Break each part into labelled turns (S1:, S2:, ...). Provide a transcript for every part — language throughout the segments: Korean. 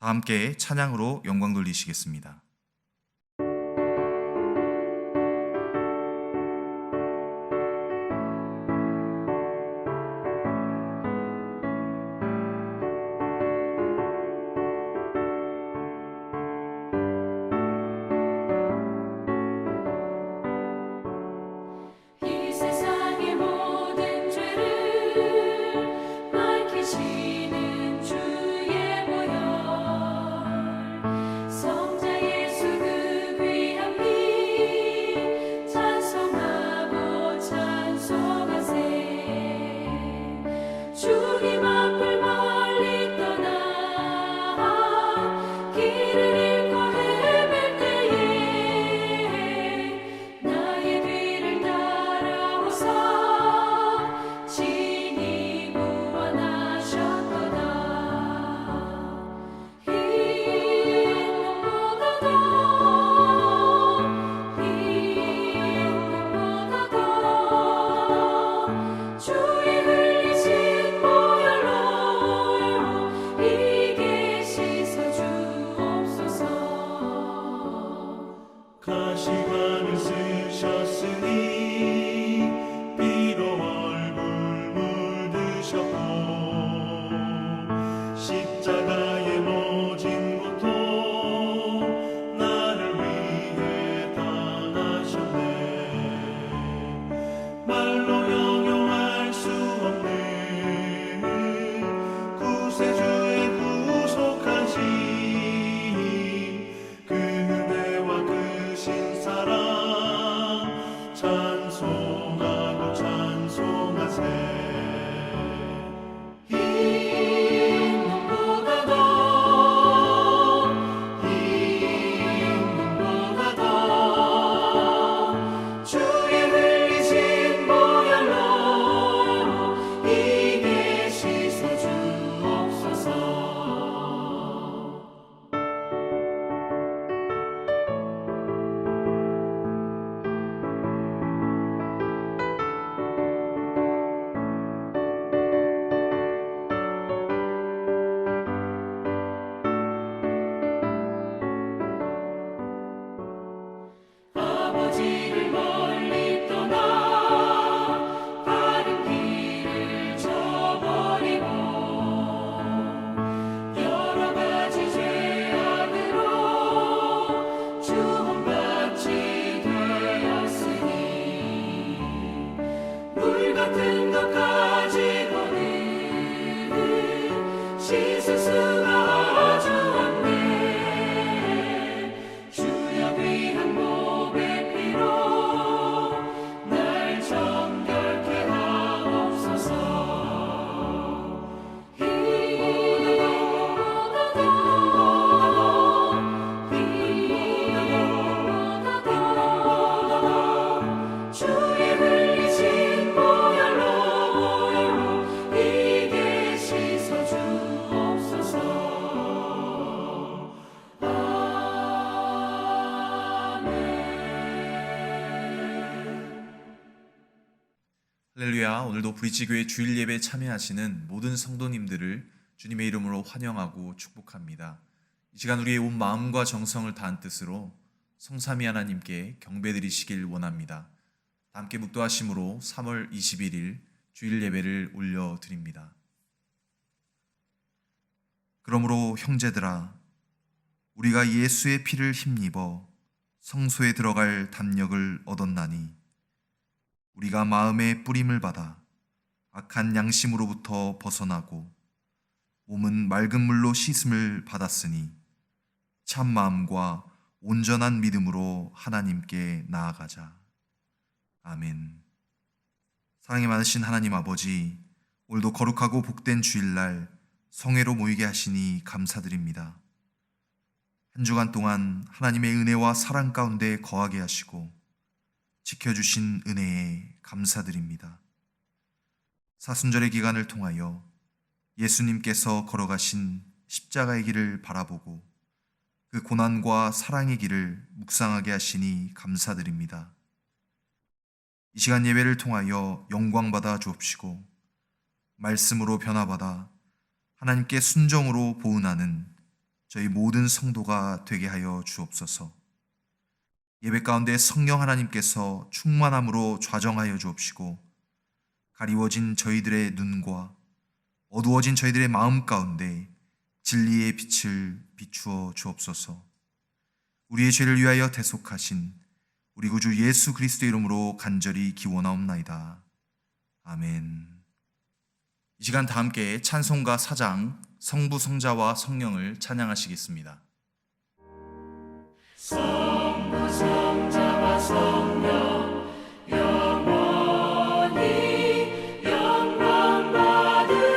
S1: 다 함께 찬양으로 영광 돌리시겠습니다.
S2: 이 세상의 모든 죄를 밝히시는 주의 보혈, 성자 예수 그 귀한 피 찬송하고 찬송하세. 주님 앞을 멀리 떠나 길을 잃고 헤맬 때에 나의 뒤를 따라오사 친히 구원하셨도다. 흰 눈보다 더 주의 흘리신 보혈로 이게 씻어주옵소서.
S3: 가시관을 쓰셨으니 피로 얼굴 물드셨고 십자가의 모진 고통 나를 위해 당하셨네. 말로 형용할 수 없는 구세주의 구속하신 그 은혜와 그 신사랑 찬송하고 찬송하세.
S2: 흰 눈보다 더 주의 흘리신 보혈로 이게 씻어주옵소서. 아버지를 멀리 떠나 바른 길을 저버리고 여러 가지 죄악으로 주험받지 되었으니 물 같은 것 가지고는 씻을 수가 아주 없네. 주여 귀한 몸의 피로 날 정결케 하옵소서. 주의 흘리신 보혈로 이게 씻어주옵소서.
S1: 할렐루야. 오늘도 브릿지교회 주일 예배에 참여하시는 모든 성도님들을 주님의 이름으로 환영하고 축복합니다. 이 시간 우리의 온 마음과 정성을 다한 뜻으로 성삼위 하나님께 경배드리시길 원합니다. 다 함께 묵도하심으로 3월 21일 주일 예배를 올려드립니다. 그러므로 형제들아, 우리가 예수의 피를 힘입어 성소에 들어갈 담력을 얻었나니 우리가 마음의 뿌림을 받아 악한 양심으로부터 벗어나고 몸은 맑은 물로 씻음을 받았으니 참 마음과 온전한 믿음으로 하나님께 나아가자. 아멘. 사랑이 많으신 하나님 아버지, 오늘도 거룩하고 복된 주일날 성회로 모이게 하시니 감사드립니다. 한 주간 동안 하나님의 은혜와 사랑 가운데 거하게 하시고 지켜주신 은혜에 감사드립니다. 사순절의 기간을 통하여 예수님께서 걸어가신 십자가의 길을 바라보고 그 고난과 사랑의 길을 묵상하게 하시니 감사드립니다. 이 시간 예배를 통하여 영광받아 주옵시고 말씀으로 변화받아 하나님께 순종으로 보은하는 저희 모든 성도가 되게 하여 주옵소서. 예배 가운데 성령 하나님께서 충만함으로 좌정하여 주옵시고 가리워진 저희들의 눈과 어두워진 저희들의 마음 가운데 진리의 빛을 비추어 주옵소서. 우리의 죄를 위하여 대속하신 우리 구주 예수 그리스도의 이름으로 간절히 기원하옵나이다. 아멘. 이 시간 다 함께 찬송가 4장 성부 성자와 성령을 찬양하시겠습니다.
S2: 성부 성자와 성령 영원히 영광 받으옵소서.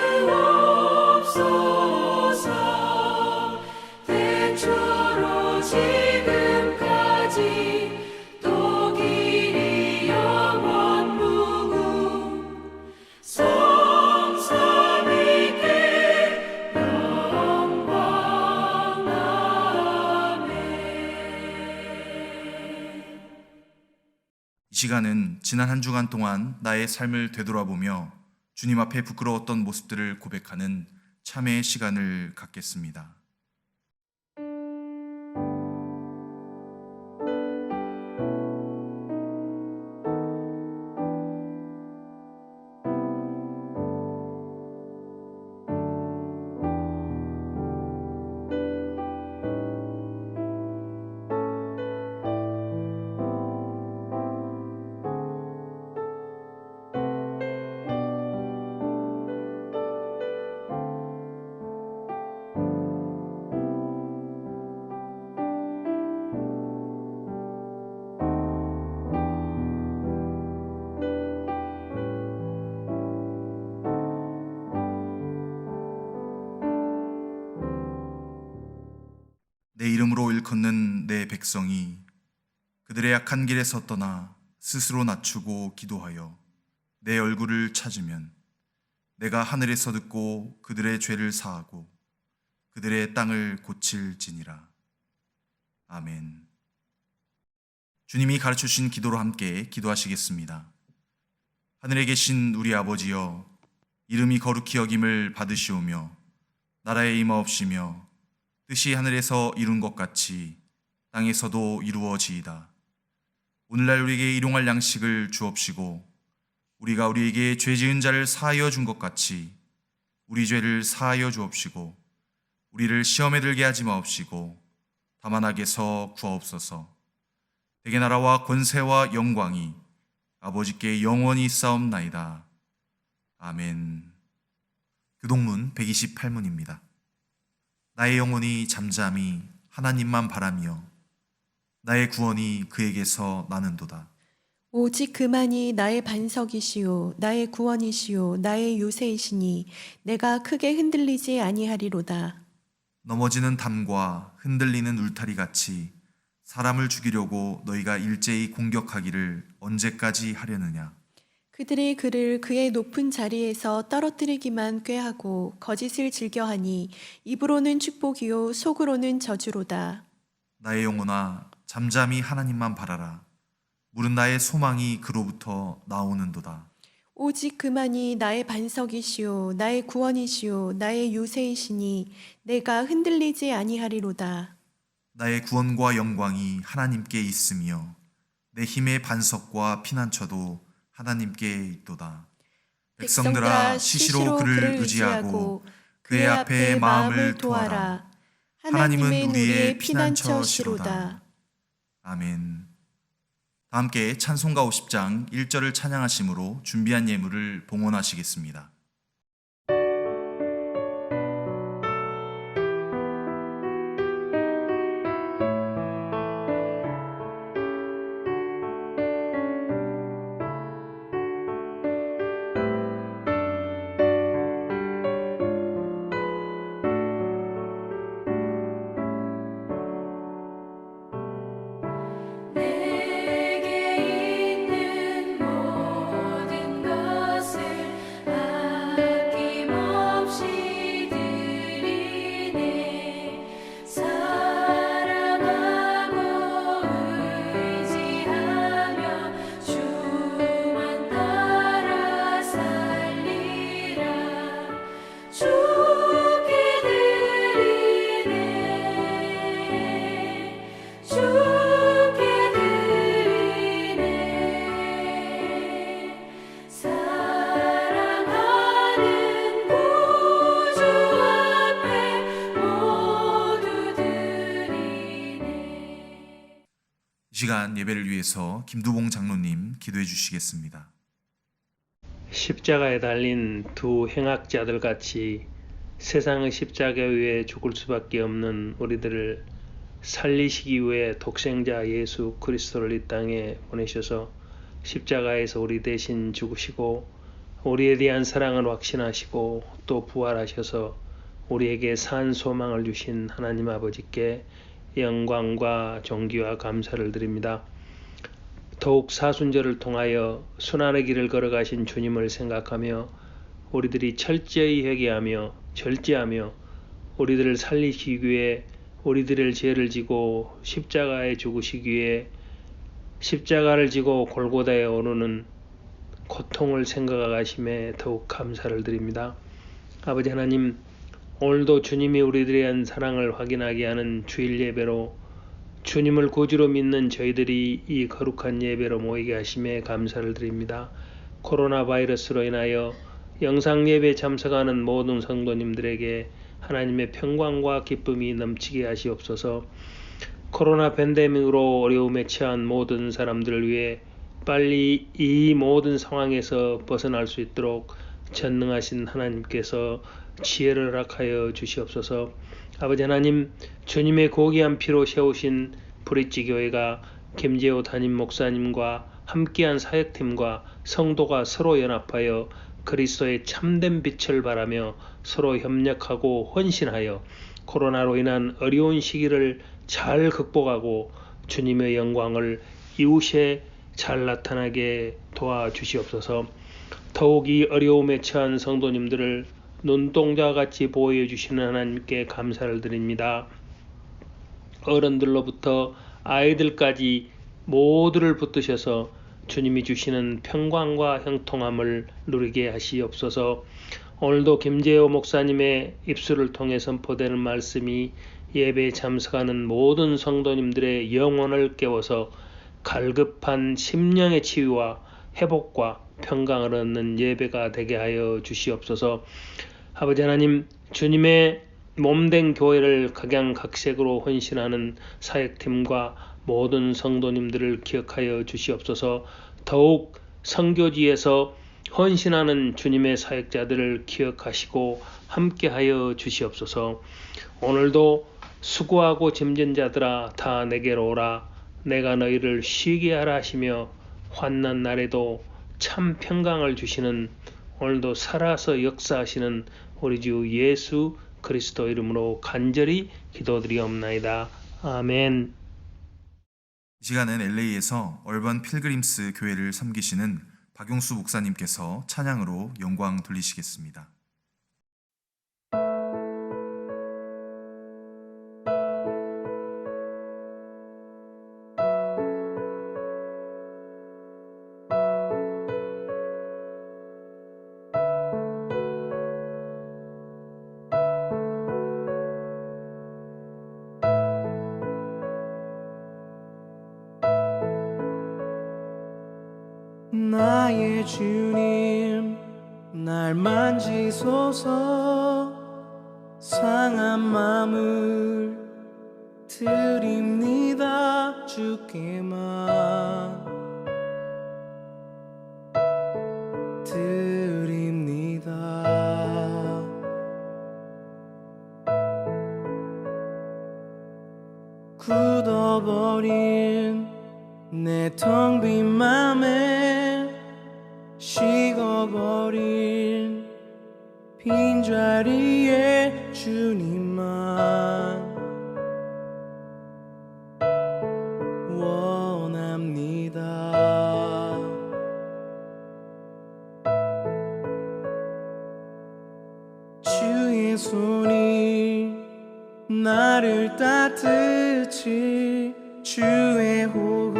S2: 태초로 지금까지 또 길이 영원 무궁 성삼위께 영광.
S1: 이 시간은 지난 한 주간 동안 나의 삶을 되돌아보며 주님 앞에 부끄러웠던 모습들을 고백하는 참회의 시간을 갖겠습니다. 내 이름으로 일컫는 내 백성이 그들의 약한 길에서 떠나 스스로 낮추고 기도하여 내 얼굴을 찾으면 내가 하늘에서 듣고 그들의 죄를 사하고 그들의 땅을 고칠지니라. 아멘. 주님이 가르쳐 주신 기도로 함께 기도하시겠습니다. 하늘에 계신 우리 아버지여, 이름이 거룩히 여김을 받으시오며 나라에 임하옵시며 뜻이 하늘에서 이룬 것 같이 땅에서도 이루어지이다. 오늘날 우리에게 일용할 양식을 주옵시고 우리가 우리에게 죄 지은 자를 사하여 준 것 같이 우리 죄를 사하여 주옵시고 우리를 시험에 들게 하지 마옵시고 다만 악에서 구하옵소서. 대개 나라와 권세와 영광이 아버지께 영원히 있사옵나이다. 아멘. 교동문 128문입니다. 나의 영혼이 잠잠히 하나님만 바라며 나의 구원이 그에게서 나는도다.
S4: 오직 그만이 나의 반석이시요 나의 구원이시요 나의 요새이시니 내가 크게 흔들리지 아니하리로다.
S1: 넘어지는 담과 흔들리는 울타리 같이 사람을 죽이려고 너희가 일제히 공격하기를 언제까지 하려느냐.
S4: 그들이 그를 그의 높은 자리에서 떨어뜨리기만 꾀하고 거짓을 즐겨하니 입으로는 축복이요 속으로는 저주로다.
S1: 나의 영혼아 잠잠히 하나님만 바라라. 물은 나의 소망이 그로부터 나오는도다.
S4: 오직 그만이 나의 반석이시요 나의 구원이시요 나의 요새이시니 내가 흔들리지 아니하리로다.
S1: 나의 구원과 영광이 하나님께 있으며 내 힘의 반석과 피난처도 하나님께 있도다. 백성들아 시시로 그를 의지하고 그의 앞에 마음을 토하라. 하나님은 우리의 피난처시로다. 아멘. 다 함께 찬송가 50장 1절을 찬양하심으로 준비한 예물을 봉헌하시겠습니다.
S2: 내게 있는 모든 것을
S1: 시간 예배를 위해서 김두봉 장로님 기도해 주시겠습니다.
S5: 십자가에 달린 두 행악자들 같이 세상의 십자가 위에 죽을 수밖에 없는 우리들을 살리시기 위해 독생자 예수 그리스도를 이 땅에 보내셔서 십자가에서 우리 대신 죽으시고 우리에 대한 사랑을 확신하시고 또 부활하셔서 우리에게 산 소망을 주신 하나님 아버지께 영광과 존귀와 감사를 드립니다. 더욱 사순절을 통하여 순환의 길을 걸어가신 주님을 생각하며 우리들이 철저히 회개하며 절제하며 우리들을 살리시기 위해 우리들의 죄를 지고 십자가에 죽으시기 위해 십자가를 지고 골고다에 오르는 고통을 생각하심에 더욱 감사를 드립니다. 아버지 하나님, 오늘도 주님이 우리들에 대한 사랑을 확인하게 하는 주일 예배로 주님을 구주로 믿는 저희들이 이 거룩한 예배로 모이게 하심에 감사를 드립니다. 코로나 바이러스로 인하여 영상 예배에 참석하는 모든 성도님들에게 하나님의 평강과 기쁨이 넘치게 하시옵소서. 코로나 팬데믹으로 어려움에 처한 모든 사람들을 위해 빨리 이 모든 상황에서 벗어날 수 있도록 전능하신 하나님께서 지혜를 허락하여 주시옵소서. 아버지 하나님, 주님의 고귀한 피로 세우신 브릿지 교회가 김재호 담임 목사님과 함께한 사역팀과 성도가 서로 연합하여 그리스도의 참된 빛을 바라며 서로 협력하고 헌신하여 코로나로 인한 어려운 시기를 잘 극복하고 주님의 영광을 이웃에 잘 나타나게 도와주시옵소서. 더욱 이 어려움에 처한 성도님들을 눈동자와 같이 보호해 주시는 하나님께 감사를 드립니다. 어른들로부터 아이들까지 모두를 붙드셔서 주님이 주시는 평강과 형통함을 누리게 하시옵소서. 오늘도 김재호 목사님의 입술을 통해 선포되는 말씀이 예배에 참석하는 모든 성도님들의 영혼을 깨워서 갈급한 심령의 치유와 회복과 평강을 얻는 예배가 되게 하여 주시옵소서. 아버지 하나님, 주님의 몸된 교회를 각양각색으로 헌신하는 사역팀과 모든 성도님들을 기억하여 주시옵소서. 더욱 선교지에서 헌신하는 주님의 사역자들을 기억하시고 함께하여 주시옵소서. 오늘도 수고하고 짐진 자들아 다 내게로 오라. 내가 너희를 쉬게 하라 하시며 환난 날에도 참 평강을 주시는, 오늘도 살아서 역사하시는 우리 주 예수 그리스도 이름으로 간절히 기도드리옵나이다. 아멘.
S1: 이 시간은 LA에서 얼번 필그림스 교회를 섬기시는 박용수 목사님께서 찬양으로 영광 돌리시겠습니다.
S6: 나의 주님 날 만지소서. 상한 마음을 드립니다. 주께만 드립니다. 굳어버린 내 텅 빈 맘에 식어버린 빈자리에 주님만 원합니다. 주의 손이 나를 따뜻히, 주의 호흡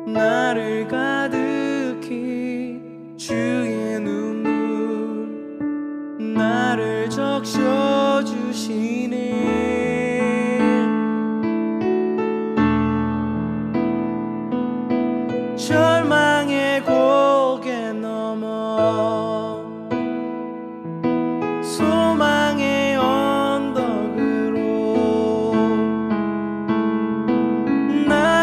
S6: 나를 가득히, 주의 눈물 나를 적셔주시네. 절망의 고개 넘어 소망의 언덕으로 나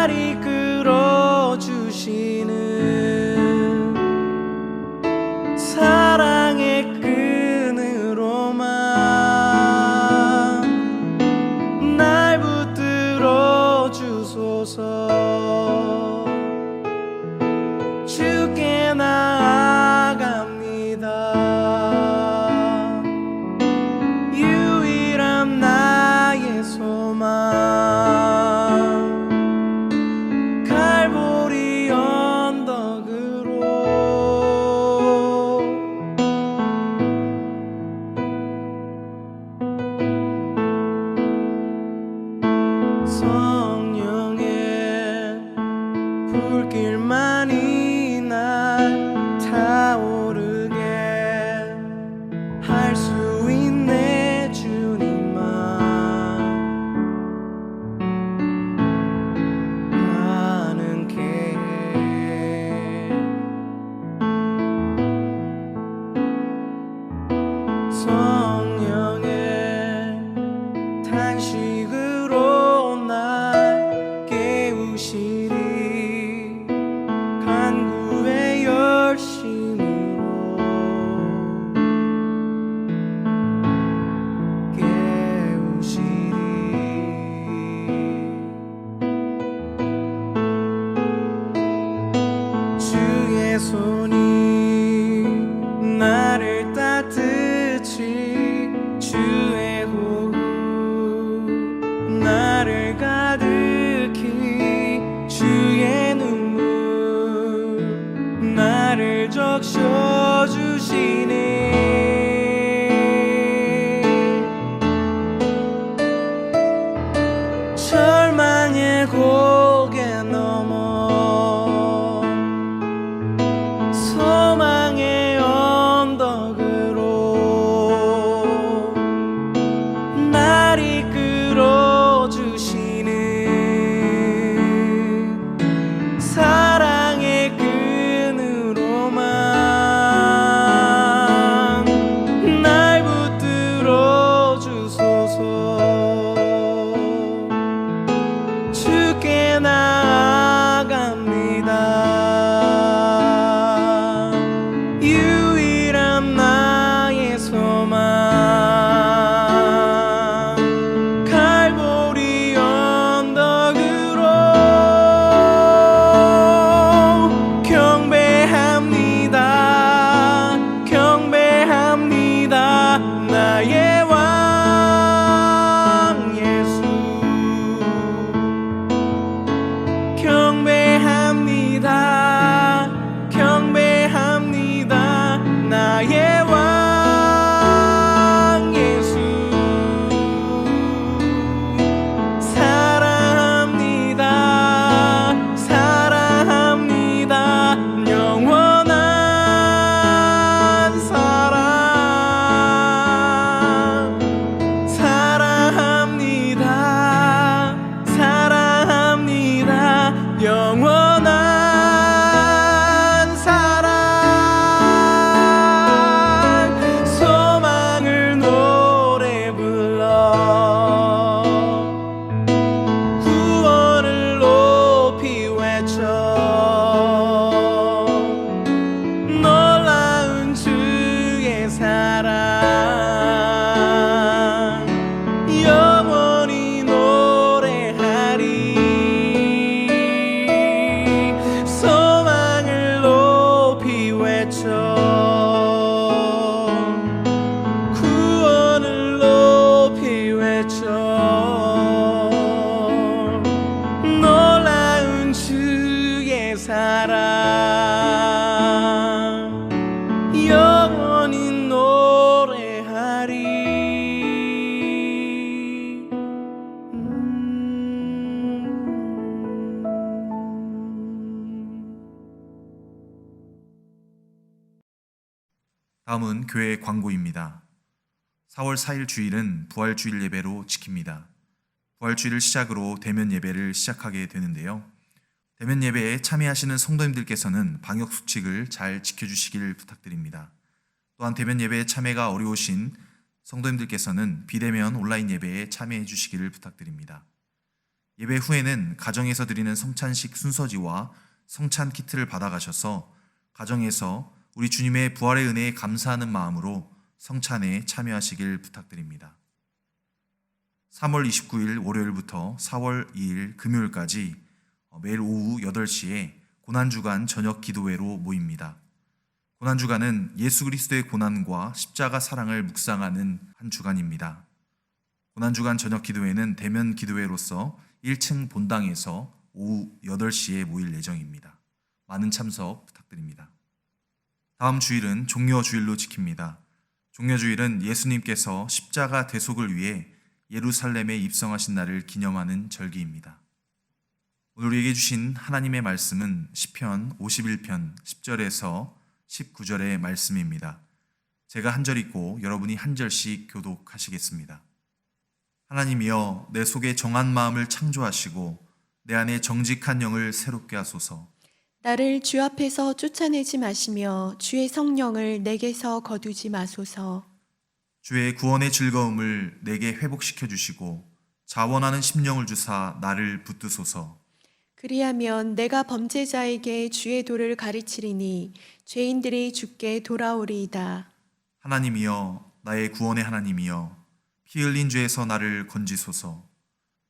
S6: 나를 적셔주시네. 절망의 고개 넘어 소망의 언덕으로 날 이끌어 주시는 사랑의 끈으로만 날 붙들어 주소서. 주께 나아갑니다. 유일한 나의 소망 갈보리 언덕으로 경배합니다. 경배합니다. 나의 왕 예수 경배합니다. 경배합니다. 나의 왕 예수 사랑합니다. 사랑합니다. 영원한 사랑 사랑합니다. 사랑합니다. 영원한 사랑 소망을 노래 불러 구원을 높이 외쳐 놀라운 주의 사랑 영원히 노래하리. 소망을 높이 외쳐 구원을 높이 외쳐 놀라운 주의 사랑 영원히 노래하리.
S1: 다음은 교회 광고입니다. 4월 4일 주일은 부활주일 예배로 지킵니다. 부활주일을 시작으로 대면 예배를 시작하게 되는데요. 대면 예배에 참여하시는 성도님들께서는 방역 수칙을 잘 지켜주시길 부탁드립니다. 또한 대면 예배에 참여가 어려우신 성도님들께서는 비대면 온라인 예배에 참여해 주시기를 부탁드립니다. 예배 후에는 가정에서 드리는 성찬식 순서지와 성찬 키트를 받아가셔서 가정에서 우리 주님의 부활의 은혜에 감사하는 마음으로 성찬에 참여하시길 부탁드립니다. 3월 29일 월요일부터 4월 2일 금요일까지 매일 오후 8시에 고난주간 저녁 기도회로 모입니다. 고난주간은 예수 그리스도의 고난과 십자가 사랑을 묵상하는 한 주간입니다. 고난주간 저녁 기도회는 대면 기도회로서 1층 본당에서 오후 8시에 모일 예정입니다. 많은 참석 부탁드립니다. 다음 주일은 종려주일로 지킵니다. 종려주일은 예수님께서 십자가 대속을 위해 예루살렘에 입성하신 날을 기념하는 절기입니다. 오늘 우리에게 주신 하나님의 말씀은 시편 51편 10절에서 19절의 말씀입니다. 제가 한 절 읽고 여러분이 한 절씩 교독하시겠습니다. 하나님이여 내 속에 정한 마음을 창조하시고 내 안에 정직한 영을 새롭게 하소서.
S4: 나를 주 앞에서 쫓아내지 마시며 주의 성령을 내게서 거두지 마소서.
S1: 주의 구원의 즐거움을 내게 회복시켜 주시고 자원하는 심령을 주사 나를 붙드소서.
S4: 그리하면 내가 범죄자에게 주의 도를 가르치리니 죄인들이 주께 돌아오리이다.
S1: 하나님이여 나의 구원의 하나님이여 피 흘린 죄에서 나를 건지소서.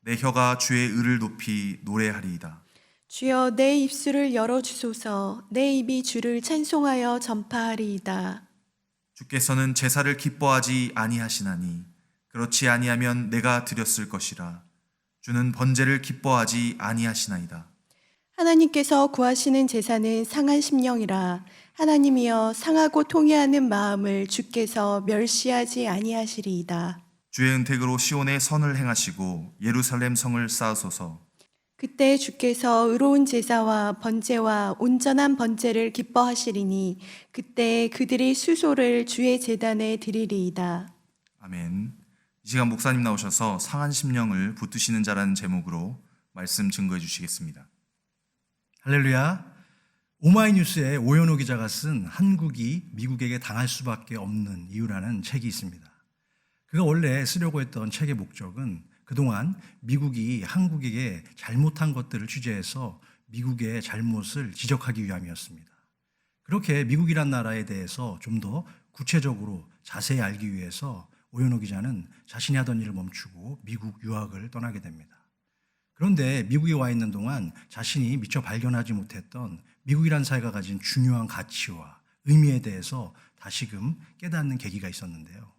S1: 내 혀가 주의 의를 높이 노래하리이다.
S4: 주여 내 입술을 열어주소서. 내 입이 주를 찬송하여 전파하리이다.
S1: 주께서는 제사를 기뻐하지 아니하시나니 그렇지 아니하면 내가 드렸을 것이라. 주는 번제를 기뻐하지 아니하시나이다.
S4: 하나님께서 구하시는 제사는 상한 심령이라. 하나님이여 상하고 통회하는 마음을 주께서 멸시하지 아니하시리이다.
S1: 주의 은택으로 시온에 선을 행하시고 예루살렘 성을 쌓으소서.
S4: 그때 주께서 의로운 제사와 번제와 온전한 번제를 기뻐하시리니 그때 그들이 수소를 주의 제단에 드리리이다.
S1: 아멘. 이 시간 목사님 나오셔서 상한 심령을 붙드시는 자라는 제목으로 말씀 증거해 주시겠습니다.
S7: 할렐루야. 오마이뉴스의 오연호 기자가 쓴 한국이 미국에게 당할 수밖에 없는 이유라는 책이 있습니다. 그가 원래 쓰려고 했던 책의 목적은 그동안 미국이 한국에게 잘못한 것들을 취재해서 미국의 잘못을 지적하기 위함이었습니다. 그렇게 미국이란 나라에 대해서 좀 더 구체적으로 자세히 알기 위해서 오연호 기자는 자신이 하던 일을 멈추고 미국 유학을 떠나게 됩니다. 그런데 미국에 와 있는 동안 자신이 미처 발견하지 못했던 미국이란 사회가 가진 중요한 가치와 의미에 대해서 다시금 깨닫는 계기가 있었는데요.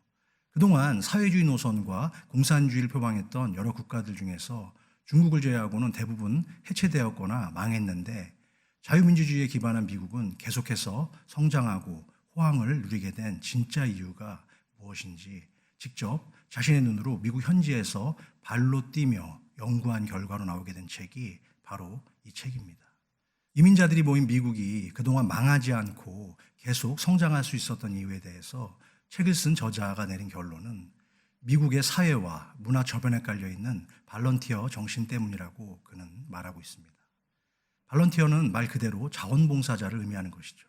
S7: 그동안 사회주의 노선과 공산주의를 표방했던 여러 국가들 중에서 중국을 제외하고는 대부분 해체되었거나 망했는데 자유민주주의에 기반한 미국은 계속해서 성장하고 호황을 누리게 된 진짜 이유가 무엇인지 직접 자신의 눈으로 미국 현지에서 발로 뛰며 연구한 결과로 나오게 된 책이 바로 이 책입니다. 이민자들이 모인 미국이 그동안 망하지 않고 계속 성장할 수 있었던 이유에 대해서 책을 쓴 저자가 내린 결론은 미국의 사회와 문화 저변에 깔려있는 발런티어 정신 때문이라고 그는 말하고 있습니다. 발런티어는 말 그대로 자원봉사자를 의미하는 것이죠.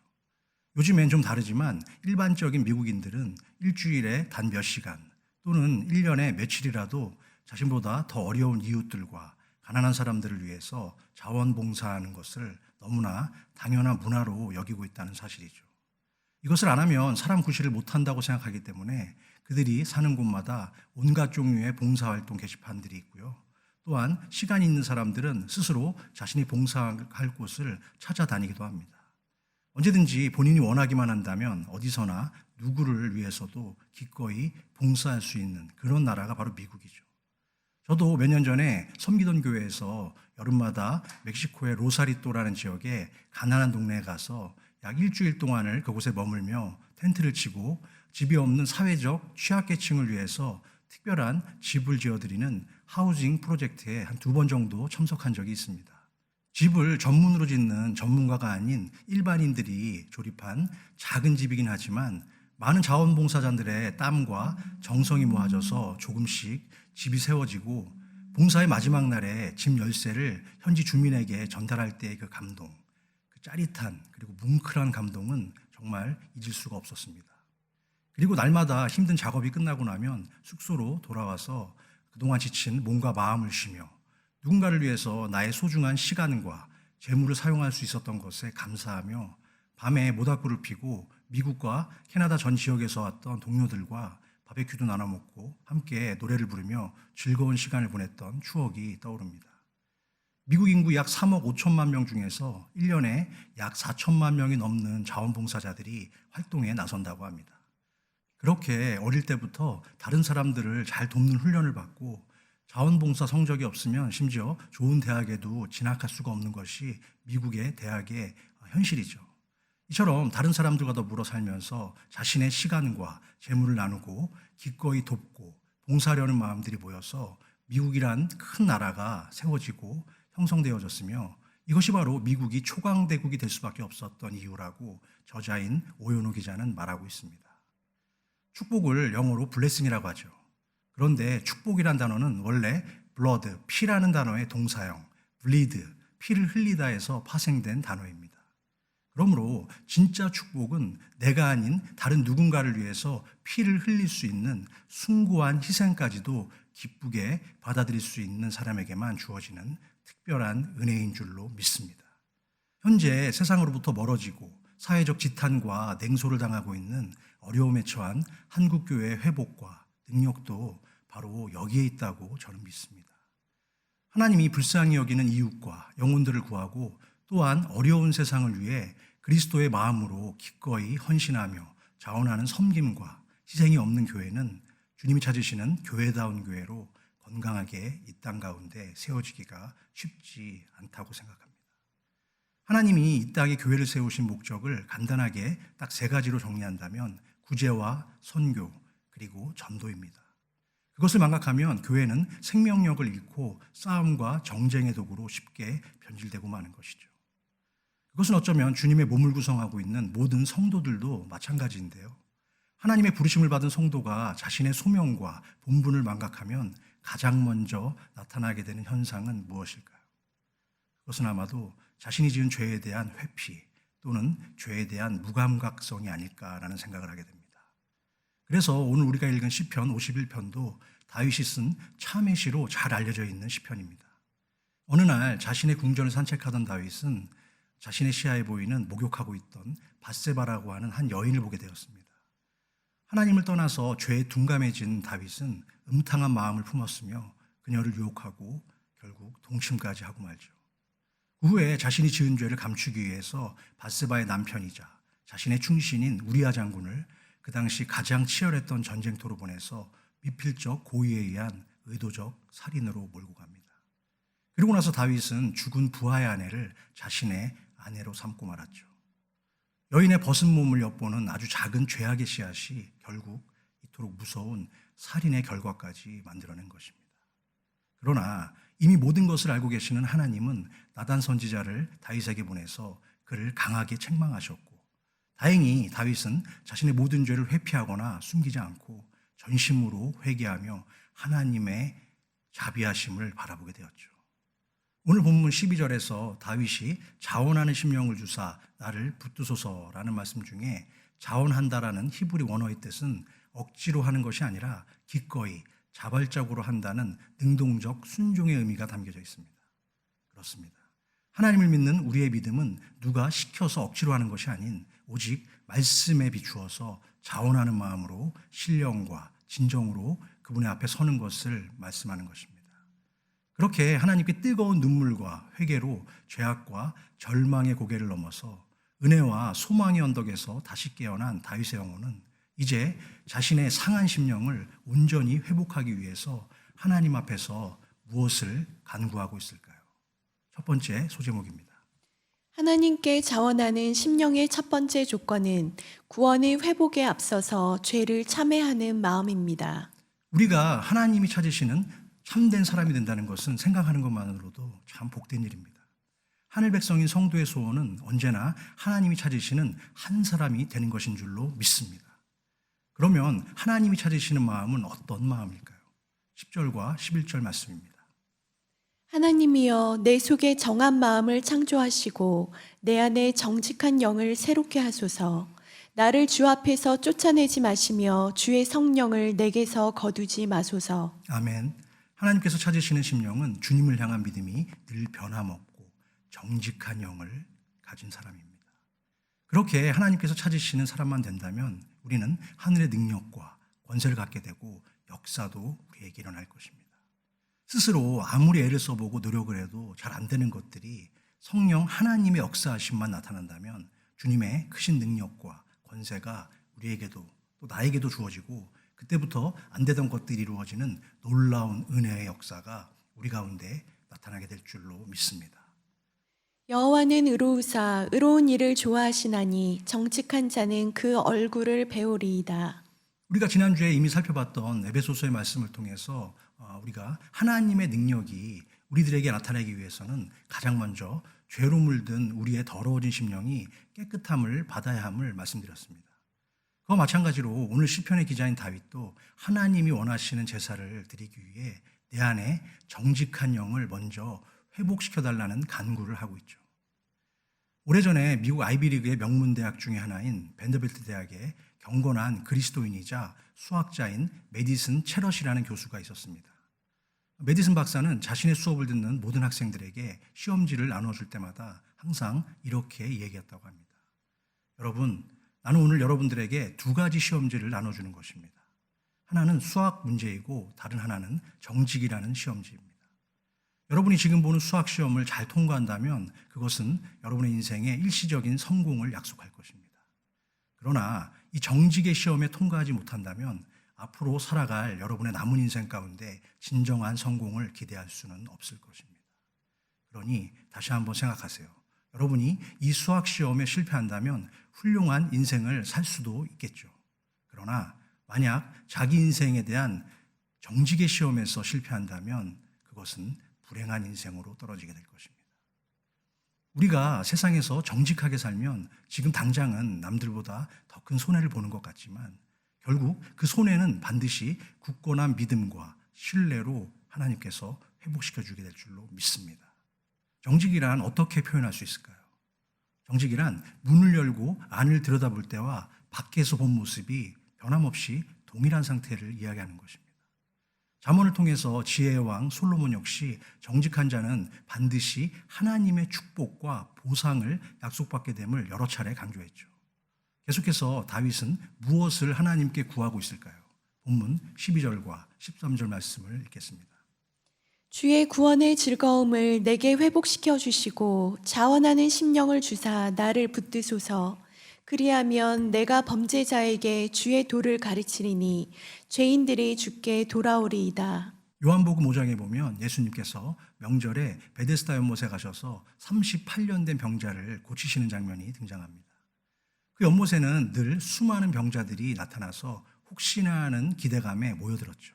S7: 요즘엔 좀 다르지만 일반적인 미국인들은 일주일에 단 몇 시간 또는 1년에 며칠이라도 자신보다 더 어려운 이웃들과 가난한 사람들을 위해서 자원봉사하는 것을 너무나 당연한 문화로 여기고 있다는 사실이죠. 이것을 안 하면 사람 구실을 못한다고 생각하기 때문에 그들이 사는 곳마다 온갖 종류의 봉사활동 게시판들이 있고요. 또한 시간이 있는 사람들은 스스로 자신이 봉사할 곳을 찾아다니기도 합니다. 언제든지 본인이 원하기만 한다면 어디서나 누구를 위해서도 기꺼이 봉사할 수 있는 그런 나라가 바로 미국이죠. 저도 몇 년 전에 섬기던 교회에서 여름마다 멕시코의 로사리또라는 지역에 가난한 동네에 가서 약 일주일 동안을 그곳에 머물며 텐트를 치고 집이 없는 사회적 취약계층을 위해서 특별한 집을 지어드리는 하우징 프로젝트에 한 2번 정도 참석한 적이 있습니다. 집을 전문으로 짓는 전문가가 아닌 일반인들이 조립한 작은 집이긴 하지만 많은 자원봉사자들의 땀과 정성이 모아져서 조금씩 집이 세워지고 봉사의 마지막 날에 집 열쇠를 현지 주민에게 전달할 때의 그 감동, 그 짜릿한 그리고 뭉클한 감동은 정말 잊을 수가 없었습니다. 그리고 날마다 힘든 작업이 끝나고 나면 숙소로 돌아와서 그동안 지친 몸과 마음을 쉬며 누군가를 위해서 나의 소중한 시간과 재물을 사용할 수 있었던 것에 감사하며 밤에 모닥불을 피고 미국과 캐나다 전 지역에서 왔던 동료들과 바베큐도 나눠 먹고 함께 노래를 부르며 즐거운 시간을 보냈던 추억이 떠오릅니다. 미국 인구 약 3억 5천만 명 중에서 1년에 약 4천만 명이 넘는 자원봉사자들이 활동에 나선다고 합니다. 그렇게 어릴 때부터 다른 사람들을 잘 돕는 훈련을 받고 자원봉사 성적이 없으면 심지어 좋은 대학에도 진학할 수가 없는 것이 미국의 대학의 현실이죠. 이처럼 다른 사람들과 더불어 살면서 자신의 시간과 재물을 나누고 기꺼이 돕고 봉사하려는 마음들이 모여서 미국이란 큰 나라가 세워지고 형성되어졌으며 이것이 바로 미국이 초강대국이 될 수밖에 없었던 이유라고 저자인 오연호 기자는 말하고 있습니다. 축복을 영어로 블레싱이라고 하죠. 그런데 축복이란 단어는 원래 blood, 피라는 단어의 동사형, bleed, 피를 흘리다에서 파생된 단어입니다. 그러므로 진짜 축복은 내가 아닌 다른 누군가를 위해서 피를 흘릴 수 있는 숭고한 희생까지도 기쁘게 받아들일 수 있는 사람에게만 주어지는 특별한 은혜인 줄로 믿습니다. 현재 세상으로부터 멀어지고 사회적 지탄과 냉소를 당하고 있는 어려움에 처한 한국교회의 회복과 능력도 바로 여기에 있다고 저는 믿습니다. 하나님이 불쌍히 여기는 이웃과 영혼들을 구하고 또한 어려운 세상을 위해 그리스도의 마음으로 기꺼이 헌신하며 자원하는 섬김과 희생이 없는 교회는 주님이 찾으시는 교회다운 교회로 건강하게 이 땅 가운데 세워지기가 쉽지 않다고 생각합니다. 하나님이 이 땅에 교회를 세우신 목적을 간단하게 딱 3가지로 정리한다면 구제와 선교 그리고 전도입니다. 그것을 망각하면 교회는 생명력을 잃고 싸움과 정쟁의 도구로 쉽게 변질되고 마는 것이죠. 그것은 어쩌면 주님의 몸을 구성하고 있는 모든 성도들도 마찬가지인데요. 하나님의 부르심을 받은 성도가 자신의 소명과 본분을 망각하면 가장 먼저 나타나게 되는 현상은 무엇일까요? 그것은 아마도 자신이 지은 죄에 대한 회피 또는 죄에 대한 무감각성이 아닐까라는 생각을 하게 됩니다. 그래서 오늘 우리가 읽은 시편 51편도 다윗이 쓴 참회 시로 잘 알려져 있는 시편입니다. 어느 날 자신의 궁전을 산책하던 다윗은 자신의 시야에 보이는 목욕하고 있던 밧세바라고 하는 한 여인을 보게 되었습니다. 하나님을 떠나서 죄에 둔감해진 다윗은 음탕한 마음을 품었으며 그녀를 유혹하고 결국 동침까지 하고 말죠. 그 후에 자신이 지은 죄를 감추기 위해서 밧세바의 남편이자 자신의 충신인 우리아 장군을 그 당시 가장 치열했던 전쟁터로 보내서 미필적 고의에 의한 의도적 살인으로 몰고 갑니다. 그리고 나서 다윗은 죽은 부하의 아내를 자신의 아내로 삼고 말았죠. 여인의 벗은 몸을 엿보는 아주 작은 죄악의 씨앗이 결국 이토록 무서운 살인의 결과까지 만들어낸 것입니다. 그러나 이미 모든 것을 알고 계시는 하나님은 나단 선지자를 다윗에게 보내서 그를 강하게 책망하셨고, 다행히 다윗은 자신의 모든 죄를 회피하거나 숨기지 않고 전심으로 회개하며 하나님의 자비하심을 바라보게 되었죠. 오늘 본문 12절에서 다윗이 자원하는 심령을 주사 나를 붙드소서라는 말씀 중에 자원한다라는 히브리 원어의 뜻은 억지로 하는 것이 아니라 기꺼이 자발적으로 한다는 능동적 순종의 의미가 담겨져 있습니다. 그렇습니다. 하나님을 믿는 우리의 믿음은 누가 시켜서 억지로 하는 것이 아닌 오직 말씀에 비추어서 자원하는 마음으로 신령과 진정으로 그분의 앞에 서는 것을 말씀하는 것입니다. 그렇게 하나님께 뜨거운 눈물과 회개로 죄악과 절망의 고개를 넘어서 은혜와 소망의 언덕에서 다시 깨어난 다윗의 영혼은 이제 자신의 상한 심령을 온전히 회복하기 위해서 하나님 앞에서 무엇을 간구하고 있을까요? 첫 번째 소제목입니다.
S4: 하나님께 자원하는 심령의 첫 번째 조건은 구원의 회복에 앞서서 죄를 참회하는 마음입니다.
S7: 우리가 하나님이 찾으시는 참된 사람이 된다는 것은 생각하는 것만으로도 참 복된 일입니다. 하늘 백성인 성도의 소원은 언제나 하나님이 찾으시는 한 사람이 되는 것인 줄로 믿습니다. 그러면 하나님이 찾으시는 마음은 어떤 마음일까요? 10절과 11절 말씀입니다.
S4: 하나님이여 내 속에 정한 마음을 창조하시고 내 안에 정직한 영을 새롭게 하소서. 나를 주 앞에서 쫓아내지 마시며 주의 성령을 내게서 거두지 마소서.
S7: 아멘. 하나님께서 찾으시는 심령은 주님을 향한 믿음이 늘 변함없고 정직한 영을 가진 사람입니다. 그렇게 하나님께서 찾으시는 사람만 된다면 우리는 하늘의 능력과 권세를 갖게 되고 역사도 우리에게 일어날 것입니다. 스스로 아무리 애를 써보고 노력을 해도 잘 안 되는 것들이 성령 하나님의 역사하심만 나타난다면 주님의 크신 능력과 권세가 우리에게도 또 나에게도 주어지고 그때부터 안 되던 것들이 이루어지는 놀라운 은혜의 역사가 우리 가운데 나타나게 될 줄로 믿습니다.
S4: 여호와는 의로우사 의로운 일을 좋아하시나니 정직한 자는 그 얼굴을 배우리이다.
S7: 우리가 지난주에 이미 살펴봤던 에베소서의 말씀을 통해서 우리가 하나님의 능력이 우리들에게 나타나기 위해서는 가장 먼저 죄로 물든 우리의 더러워진 심령이 깨끗함을 받아야 함을 말씀드렸습니다. 그와 마찬가지로 오늘 시편의 기자인 다윗도 하나님이 원하시는 제사를 드리기 위해 내 안에 정직한 영을 먼저 회복시켜달라는 간구를 하고 있죠. 오래전에 미국 아이비리그의 명문대학 중에 하나인 밴더빌트 대학에 경건한 그리스도인이자 수학자인 메디슨 체럿이라는 교수가 있었습니다. 메디슨 박사는 자신의 수업을 듣는 모든 학생들에게 시험지를 나눠줄 때마다 항상 이렇게 얘기했다고 합니다. 여러분, 나는 오늘 여러분들에게 2가지 시험지를 나눠주는 것입니다. 하나는 수학 문제이고 다른 하나는 정직이라는 시험지입니다. 여러분이 지금 보는 수학 시험을 잘 통과한다면 그것은 여러분의 인생의 일시적인 성공을 약속할 것입니다. 그러나 이 정직의 시험에 통과하지 못한다면 앞으로 살아갈 여러분의 남은 인생 가운데 진정한 성공을 기대할 수는 없을 것입니다. 그러니 다시 한번 생각하세요. 여러분이 이 수학 시험에 실패한다면 훌륭한 인생을 살 수도 있겠죠. 그러나 만약 자기 인생에 대한 정직의 시험에서 실패한다면 그것은 불행한 인생으로 떨어지게 될 것입니다. 우리가 세상에서 정직하게 살면 지금 당장은 남들보다 더 큰 손해를 보는 것 같지만 결국 그 손해는 반드시 굳건한 믿음과 신뢰로 하나님께서 회복시켜 주게 될 줄로 믿습니다. 정직이란 어떻게 표현할 수 있을까요? 정직이란 문을 열고 안을 들여다볼 때와 밖에서 본 모습이 변함없이 동일한 상태를 이야기하는 것입니다. 잠언을 통해서 지혜의 왕 솔로몬 역시 정직한 자는 반드시 하나님의 축복과 보상을 약속받게 됨을 여러 차례 강조했죠. 계속해서 다윗은 무엇을 하나님께 구하고 있을까요? 본문 12절과 13절 말씀을 읽겠습니다.
S4: 주의 구원의 즐거움을 내게 회복시켜 주시고 자원하는 심령을 주사 나를 붙드소서. 그리하면 내가 범죄자에게 주의 도를 가르치리니 죄인들이 주께 돌아오리이다.
S7: 요한복음 5장에 보면 예수님께서 명절에 베데스다 연못에 가셔서 38년 된 병자를 고치시는 장면이 등장합니다. 그 연못에는 늘 수많은 병자들이 나타나서 혹시나 하는 기대감에 모여들었죠.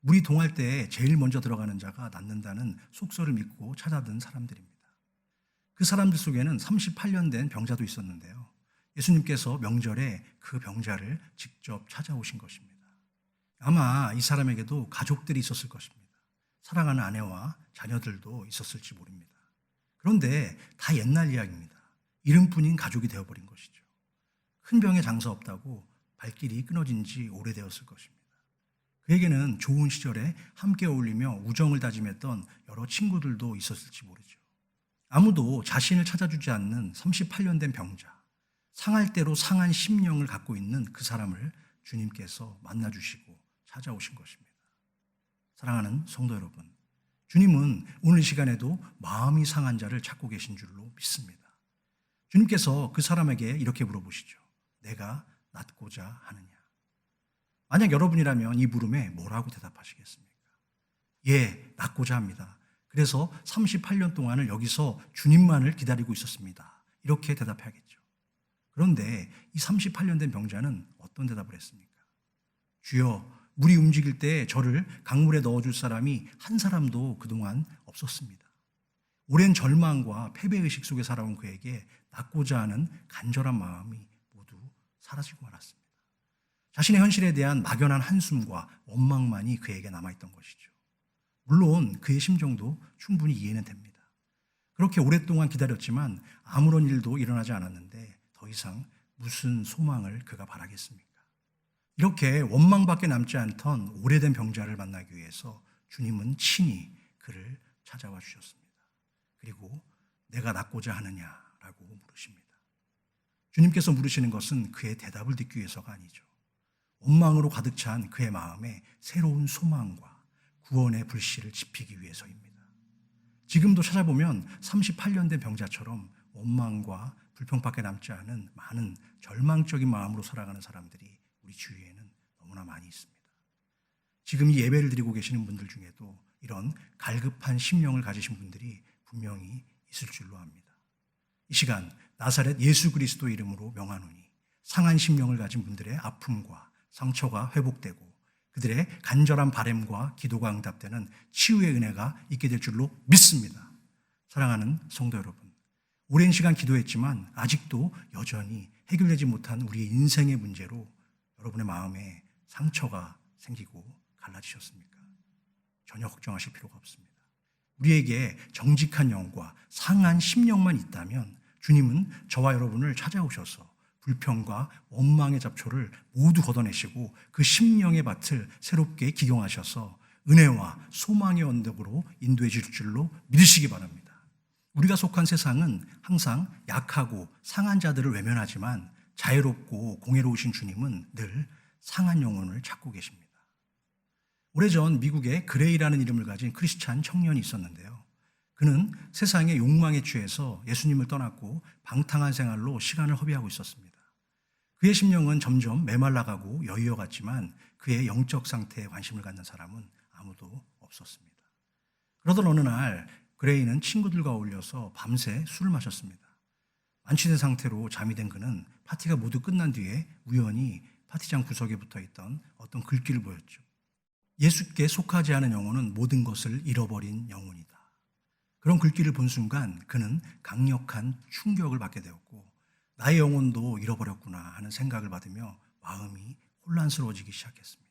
S7: 물이 동할 때 제일 먼저 들어가는 자가 낫는다는 속설을 믿고 찾아든 사람들입니다. 그 사람들 속에는 38년 된 병자도 있었는데요. 예수님께서 명절에 그 병자를 직접 찾아오신 것입니다. 아마 이 사람에게도 가족들이 있었을 것입니다. 사랑하는 아내와 자녀들도 있었을지 모릅니다. 그런데 다 옛날 이야기입니다. 이름뿐인 가족이 되어버린 것이죠. 큰 병에 장사 없다고 발길이 끊어진 지 오래되었을 것입니다. 그에게는 좋은 시절에 함께 어울리며 우정을 다짐했던 여러 친구들도 있었을지 모르죠. 아무도 자신을 찾아주지 않는 38년 된 병자, 상할 대로 상한 심령을 갖고 있는 그 사람을 주님께서 만나주시고 찾아오신 것입니다. 사랑하는 성도 여러분, 주님은 오늘 시간에도 마음이 상한 자를 찾고 계신 줄로 믿습니다. 주님께서 그 사람에게 이렇게 물어보시죠. 내가 낫고자 하느냐? 만약 여러분이라면 이 물음에 뭐라고 대답하시겠습니까? 예, 낫고자 합니다. 그래서 38년 동안을 여기서 주님만을 기다리고 있었습니다. 이렇게 대답해야겠죠. 그런데 이 38년 된 병자는 어떤 대답을 했습니까? 주여, 물이 움직일 때 저를 강물에 넣어줄 사람이 한 사람도 그동안 없었습니다. 오랜 절망과 패배의식 속에 살아온 그에게 낫고자 하는 간절한 마음이 모두 사라지고 말았습니다. 자신의 현실에 대한 막연한 한숨과 원망만이 그에게 남아있던 것이죠. 물론 그의 심정도 충분히 이해는 됩니다. 그렇게 오랫동안 기다렸지만 아무런 일도 일어나지 않았는데 더 이상 무슨 소망을 그가 바라겠습니까? 이렇게 원망밖에 남지 않던 오래된 병자를 만나기 위해서 주님은 친히 그를 찾아와 주셨습니다. 그리고 내가 낫고자 하느냐라고 물으십니다. 주님께서 물으시는 것은 그의 대답을 듣기 위해서가 아니죠. 원망으로 가득 찬 그의 마음에 새로운 소망과 구원의 불씨를 지피기 위해서입니다. 지금도 찾아보면 38년 된 병자처럼 원망과 불평밖에 남지 않은 많은 절망적인 마음으로 살아가는 사람들이 우리 주위에는 너무나 많이 있습니다. 지금 이 예배를 드리고 계시는 분들 중에도 이런 갈급한 심령을 가지신 분들이 분명히 있을 줄로 압니다. 이 시간 나사렛 예수 그리스도 이름으로 명하노니 상한 심령을 가진 분들의 아픔과 상처가 회복되고 그들의 간절한 바램과 기도가 응답되는 치유의 은혜가 있게 될 줄로 믿습니다. 사랑하는 성도 여러분, 오랜 시간 기도했지만 아직도 여전히 해결되지 못한 우리의 인생의 문제로 여러분의 마음에 상처가 생기고 갈라지셨습니까? 전혀 걱정하실 필요가 없습니다. 우리에게 정직한 영과 상한 심령만 있다면 주님은 저와 여러분을 찾아오셔서 불평과 원망의 잡초를 모두 걷어내시고 그 심령의 밭을 새롭게 기경하셔서 은혜와 소망의 언덕으로 인도해 줄 줄로 믿으시기 바랍니다. 우리가 속한 세상은 항상 약하고 상한 자들을 외면하지만 자유롭고 공의로우신 주님은 늘 상한 영혼을 찾고 계십니다. 오래전 미국에 그레이라는 이름을 가진 크리스찬 청년이 있었는데요. 그는 세상의 욕망에 취해서 예수님을 떠났고 방탕한 생활로 시간을 허비하고 있었습니다. 그의 심령은 점점 메말라가고 여의어갔지만 그의 영적 상태에 관심을 갖는 사람은 아무도 없었습니다. 그러던 어느 날 그레이는 친구들과 어울려서 밤새 술을 마셨습니다. 안취된 상태로 잠이 든 그는 파티가 모두 끝난 뒤에 우연히 파티장 구석에 붙어있던 어떤 글귀를 보였죠. 예수께 속하지 않은 영혼은 모든 것을 잃어버린 영혼이다. 그런 글귀를 본 순간 그는 강력한 충격을 받게 되었고 나의 영혼도 잃어버렸구나 하는 생각을 받으며 마음이 혼란스러워지기 시작했습니다.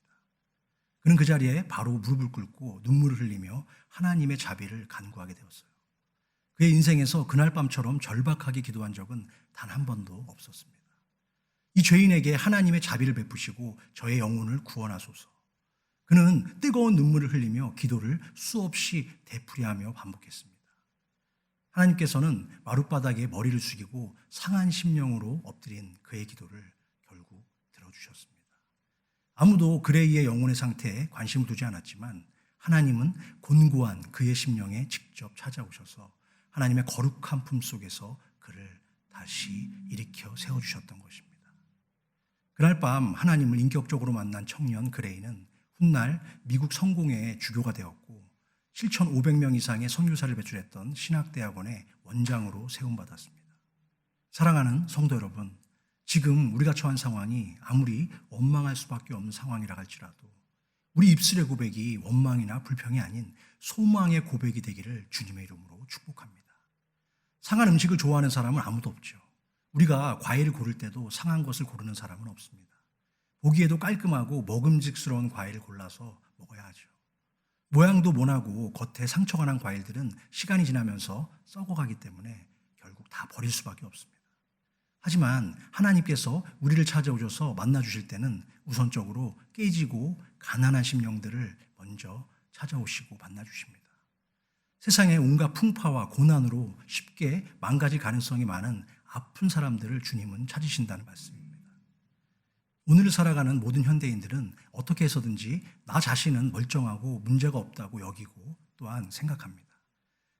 S7: 그는 그 자리에 바로 무릎을 꿇고 눈물을 흘리며 하나님의 자비를 간구하게 되었어요. 그의 인생에서 그날 밤처럼 절박하게 기도한 적은 단 한 번도 없었습니다. 이 죄인에게 하나님의 자비를 베푸시고 저의 영혼을 구원하소서. 그는 뜨거운 눈물을 흘리며 기도를 수없이 되풀이하며 반복했습니다. 하나님께서는 마룻바닥에 머리를 숙이고 상한 심령으로 엎드린 그의 기도를 결국 들어주셨습니다. 아무도 그레이의 영혼의 상태에 관심을 두지 않았지만 하나님은 곤고한 그의 심령에 직접 찾아오셔서 하나님의 거룩한 품 속에서 그를 다시 일으켜 세워주셨던 것입니다. 그날 밤 하나님을 인격적으로 만난 청년 그레이는 훗날 미국 성공회의 주교가 되었고 7,500명 이상의 선교사를 배출했던 신학대학원의 원장으로 세움받았습니다. 사랑하는 성도 여러분, 지금 우리가 처한 상황이 아무리 원망할 수밖에 없는 상황이라 할지라도 우리 입술의 고백이 원망이나 불평이 아닌 소망의 고백이 되기를 주님의 이름으로 축복합니다. 상한 음식을 좋아하는 사람은 아무도 없죠. 우리가 과일을 고를 때도 상한 것을 고르는 사람은 없습니다. 보기에도 깔끔하고 먹음직스러운 과일을 골라서 먹어야 하죠. 모양도 모나고 겉에 상처가 난 과일들은 시간이 지나면서 썩어가기 때문에 결국 다 버릴 수밖에 없습니다. 하지만 하나님께서 우리를 찾아오셔서 만나주실 때는 우선적으로 깨지고 가난한 심령들을 먼저 찾아오시고 만나주십니다. 세상의 온갖 풍파와 고난으로 쉽게 망가질 가능성이 많은 아픈 사람들을 주님은 찾으신다는 말씀입니다. 오늘을 살아가는 모든 현대인들은 어떻게 해서든지 나 자신은 멀쩡하고 문제가 없다고 여기고 또한 생각합니다.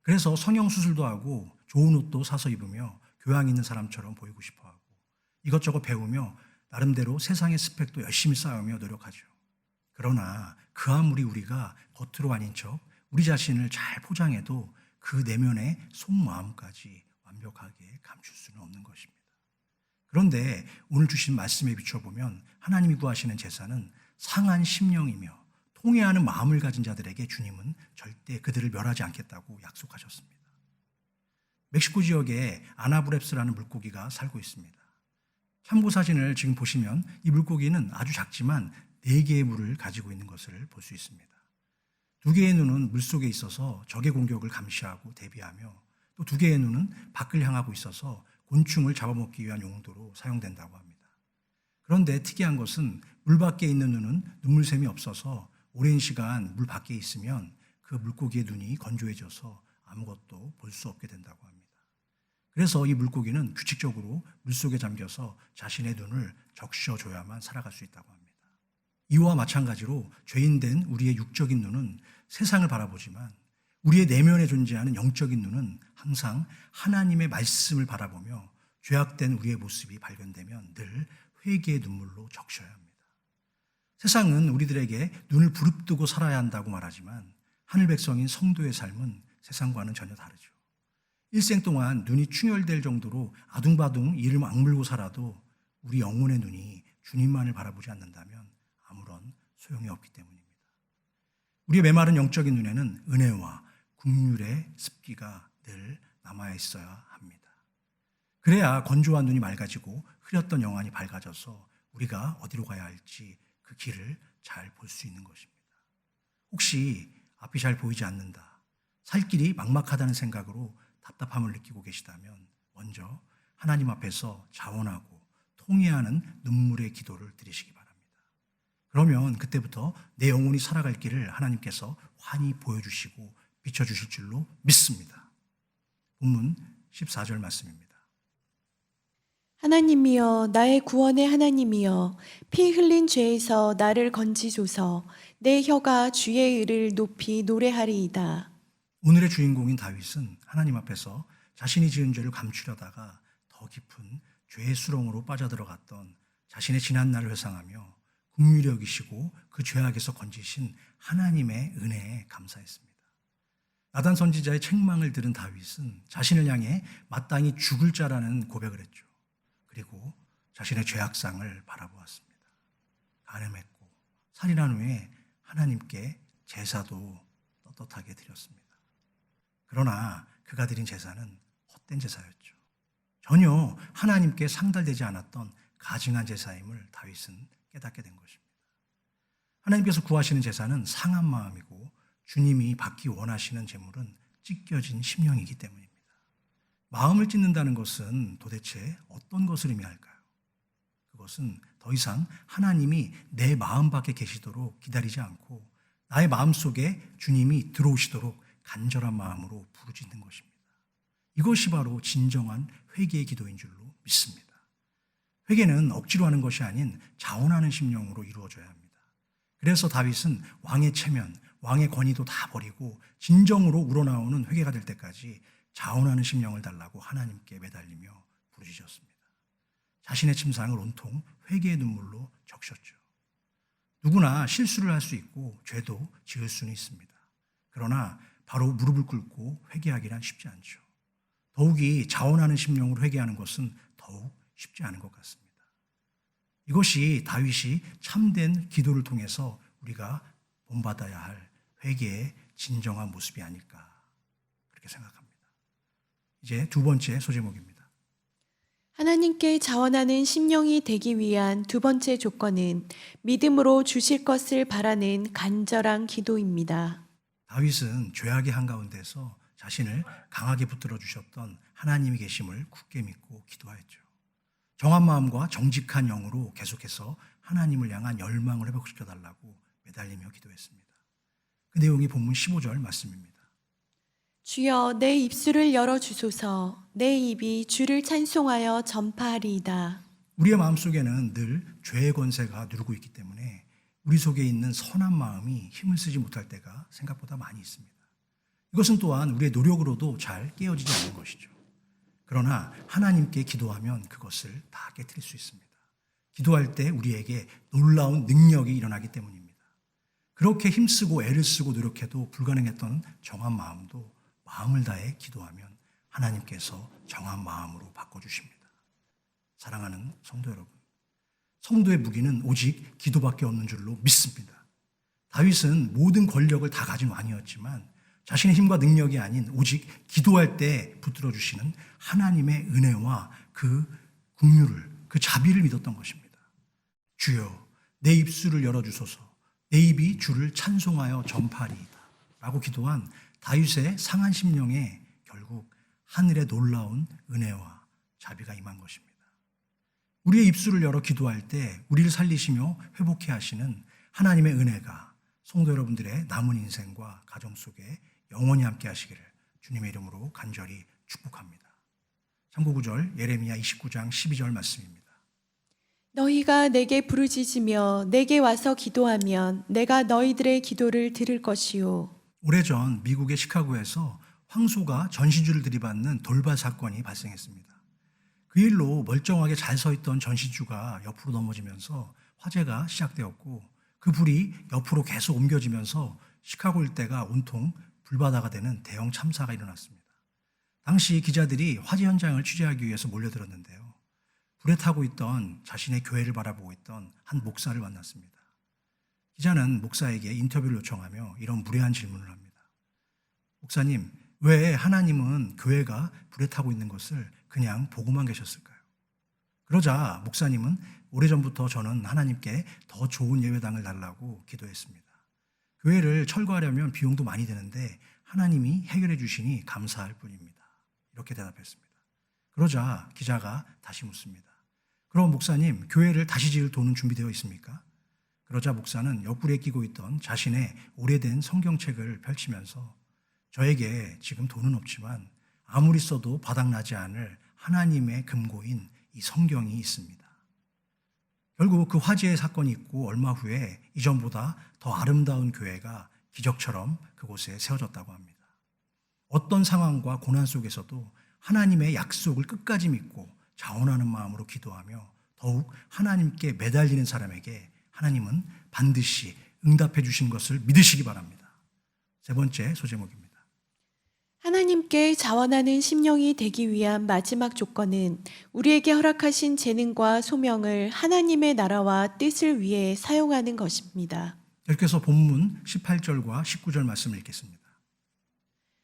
S7: 그래서 성형수술도 하고 좋은 옷도 사서 입으며 교양 있는 사람처럼 보이고 싶어하고 이것저것 배우며 나름대로 세상의 스펙도 열심히 쌓으며 노력하죠. 그러나 그 아무리 우리가 겉으로 아닌 척 우리 자신을 잘 포장해도 그 내면의 속마음까지 완벽하게 감출 수는 없는 것입니다. 그런데 오늘 주신 말씀에 비춰보면 하나님이 구하시는 제사는 상한 심령이며 통회하는 마음을 가진 자들에게 주님은 절대 그들을 멸하지 않겠다고 약속하셨습니다. 멕시코 지역에 아나브렙스라는 물고기가 살고 있습니다. 참고 사진을 지금 보시면 이 물고기는 아주 작지만 4개의 물을 가지고 있는 것을 볼 수 있습니다. 2개의 눈은 물속에 있어서 적의 공격을 감시하고 대비하며 또 2개의 눈은 밖을 향하고 있어서 곤충을 잡아먹기 위한 용도로 사용된다고 합니다. 그런데 특이한 것은 물 밖에 있는 눈은 눈물샘이 없어서 오랜 시간 물 밖에 있으면 그 물고기의 눈이 건조해져서 아무것도 볼 수 없게 된다고 합니다. 그래서 이 물고기는 규칙적으로 물속에 잠겨서 자신의 눈을 적셔줘야만 살아갈 수 있다고 합니다. 이와 마찬가지로 죄인된 우리의 육적인 눈은 세상을 바라보지만 우리의 내면에 존재하는 영적인 눈은 항상 하나님의 말씀을 바라보며 죄악된 우리의 모습이 발견되면 늘 회개의 눈물로 적셔야 합니다. 세상은 우리들에게 눈을 부릅뜨고 살아야 한다고 말하지만 하늘 백성인 성도의 삶은 세상과는 전혀 다르죠. 일생 동안 눈이 충혈될 정도로 아둥바둥 이를 악물고 살아도 우리 영혼의 눈이 주님만을 바라보지 않는다면 아무런 소용이 없기 때문입니다. 우리의 메마른 영적인 눈에는 은혜와 긍휼의 습기가 늘 남아 있어야 합니다. 그래야 건조한 눈이 맑아지고 흐렸던 영안이 밝아져서 우리가 어디로 가야 할지 그 길을 잘 볼 수 있는 것입니다. 혹시 앞이 잘 보이지 않는다, 살 길이 막막하다는 생각으로 답답함을 느끼고 계시다면 먼저 하나님 앞에서 자원하고 통회하는 눈물의 기도를 드리시기 바랍니다. 그러면 그때부터 내 영혼이 살아갈 길을 하나님께서 환히 보여주시고 비춰주실 줄로 믿습니다. 본문 14절 말씀입니다.
S4: 하나님이여 나의 구원의 하나님이여 피 흘린 죄에서 나를 건지소서. 내 혀가 주의 의를 높이 노래하리이다.
S7: 오늘의 주인공인 다윗은 하나님 앞에서 자신이 지은 죄를 감추려다가 더 깊은 죄의 수렁으로 빠져들어갔던 자신의 지난 날을 회상하며 긍휼히 여기시고 그 죄악에서 건지신 하나님의 은혜에 감사했습니다. 나단 선지자의 책망을 들은 다윗은 자신을 향해 마땅히 죽을 자라는 고백을 했죠. 그리고 자신의 죄악상을 바라보았습니다. 간음했고 살인한 후에 하나님께 제사도 떳떳하게 드렸습니다. 그러나 그가 드린 제사는 헛된 제사였죠. 전혀 하나님께 상달되지 않았던 가증한 제사임을 다윗은 깨닫게 된 것입니다. 하나님께서 구하시는 제사는 상한 마음이고 주님이 받기 원하시는 제물은 찢겨진 심령이기 때문입니다. 마음을 찢는다는 것은 도대체 어떤 것을 의미할까요? 그것은 더 이상 하나님이 내 마음 밖에 계시도록 기다리지 않고 나의 마음 속에 주님이 들어오시도록 간절한 마음으로 부르짖는 것입니다. 이것이 바로 진정한 회개의 기도인 줄로 믿습니다. 회개는 억지로 하는 것이 아닌 자원하는 심령으로 이루어져야 합니다. 그래서 다윗은 왕의 체면, 왕의 권위도 다 버리고 진정으로 우러나오는 회개가 될 때까지 자원하는 심령을 달라고 하나님께 매달리며 부르짖었습니다. 자신의 침상을 온통 회개의 눈물로 적셨죠. 누구나 실수를 할 수 있고 죄도 지을 수는 있습니다. 그러나 바로 무릎을 꿇고 회개하기란 쉽지 않죠. 더욱이 자원하는 심령으로 회개하는 것은 더욱 쉽지 않은 것 같습니다. 이것이 다윗이 참된 기도를 통해서 우리가 본받아야 할 회개의 진정한 모습이 아닐까 그렇게 생각합니다. 이제 두 번째 소제목입니다.
S4: 하나님께 자원하는 심령이 되기 위한 두 번째 조건은 믿음으로 주실 것을 바라는 간절한 기도입니다.
S7: 다윗은 죄악의 한가운데서 자신을 강하게 붙들어 주셨던 하나님이 계심을 굳게 믿고 기도하였죠. 정한 마음과 정직한 영으로 계속해서 하나님을 향한 열망을 회복시켜 달라고 매달리며 기도했습니다. 그 내용이 본문 15절 말씀입니다.
S4: 주여 내 입술을 열어주소서. 내 입이 주를 찬송하여 전파하리이다.
S7: 우리의 마음속에는 늘 죄의 권세가 누르고 있기 때문에 우리 속에 있는 선한 마음이 힘을 쓰지 못할 때가 생각보다 많이 있습니다. 이것은 또한 우리의 노력으로도 잘 깨어지지 않는 것이죠. 그러나 하나님께 기도하면 그것을 다 깨트릴 수 있습니다. 기도할 때 우리에게 놀라운 능력이 일어나기 때문입니다. 그렇게 힘쓰고 애를 쓰고 노력해도 불가능했던 정한 마음도 마음을 다해 기도하면 하나님께서 정한 마음으로 바꿔주십니다. 사랑하는 성도 여러분, 성도의 무기는 오직 기도밖에 없는 줄로 믿습니다. 다윗은 모든 권력을 다 가진 왕이었지만 자신의 힘과 능력이 아닌 오직 기도할 때 붙들어 주시는 하나님의 은혜와 그 긍휼을, 그 자비를 믿었던 것입니다. 주여 내 입술을 열어주소서. 내 입이 주를 찬송하여 전파하리이다 라고 기도한 다윗의 상한 심령에 결국 하늘의 놀라운 은혜와 자비가 임한 것입니다. 우리의 입술을 열어 기도할 때 우리를 살리시며 회복해 하시는 하나님의 은혜가 성도 여러분들의 남은 인생과 가정 속에 영원히 함께 하시기를 주님의 이름으로 간절히 축복합니다. 참고 구절 예레미야 29장 12절 말씀입니다.
S4: 너희가 내게 부르짖으며 내게 와서 기도하면 내가 너희들의 기도를 들을 것이요.
S7: 오래전 미국의 시카고에서 황소가 전시주를 들이받는 돌발 사건이 발생했습니다. 그 일로 멀쩡하게 잘 서 있던 전시주가 옆으로 넘어지면서 화재가 시작되었고 그 불이 옆으로 계속 옮겨지면서 시카고 일대가 온통 불바다가 되는 대형 참사가 일어났습니다. 당시 기자들이 화재 현장을 취재하기 위해서 몰려들었는데요. 불에 타고 있던 자신의 교회를 바라보고 있던 한 목사를 만났습니다. 기자는 목사에게 인터뷰를 요청하며 이런 무례한 질문을 합니다. 목사님, 왜 하나님은 교회가 불에 타고 있는 것을 그냥 보고만 계셨을까요? 그러자 목사님은 오래전부터 저는 하나님께 더 좋은 예배당을 달라고 기도했습니다. 교회를 철거하려면 비용도 많이 드는데 하나님이 해결해 주시니 감사할 뿐입니다. 이렇게 대답했습니다. 그러자 기자가 다시 묻습니다. 그럼 목사님, 교회를 다시 지을 돈은 준비되어 있습니까? 그러자 목사는 옆구리에 끼고 있던 자신의 오래된 성경책을 펼치면서 저에게 지금 돈은 없지만 아무리 써도 바닥나지 않을 하나님의 금고인 이 성경이 있습니다. 결국 그 화재의 사건이 있고 얼마 후에 이전보다 더 아름다운 교회가 기적처럼 그곳에 세워졌다고 합니다. 어떤 상황과 고난 속에서도 하나님의 약속을 끝까지 믿고 자원하는 마음으로 기도하며 더욱 하나님께 매달리는 사람에게 하나님은 반드시 응답해 주신 것을 믿으시기 바랍니다. 세 번째 소제목입니다.
S4: 하나님께 자원하는 심령이 되기 위한 마지막 조건은 우리에게 허락하신 재능과 소명을 하나님의 나라와 뜻을 위해 사용하는 것입니다.
S7: 계속해서 본문 18절과 19절 말씀을 읽겠습니다.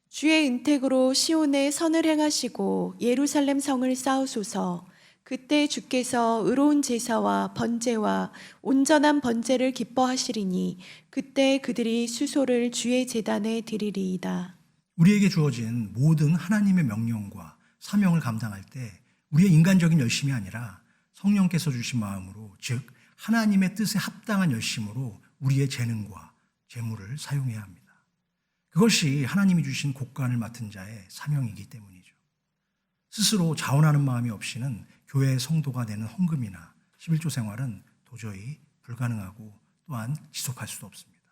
S4: 주의 은택으로 시온에 선을 행하시고 예루살렘 성을 쌓으소서. 그때 주께서 의로운 제사와 번제와 온전한 번제를 기뻐하시리니 그때 그들이 수소를 주의 제단에 드리리이다.
S7: 우리에게 주어진 모든 하나님의 명령과 사명을 감당할 때 우리의 인간적인 열심이 아니라 성령께서 주신 마음으로, 즉 하나님의 뜻에 합당한 열심으로 우리의 재능과 재물을 사용해야 합니다. 그것이 하나님이 주신 곡간을 맡은 자의 사명이기 때문이죠. 스스로 자원하는 마음이 없이는 교회 성도가 내는 헌금이나 11조 생활은 도저히 불가능하고 또한 지속할 수도 없습니다.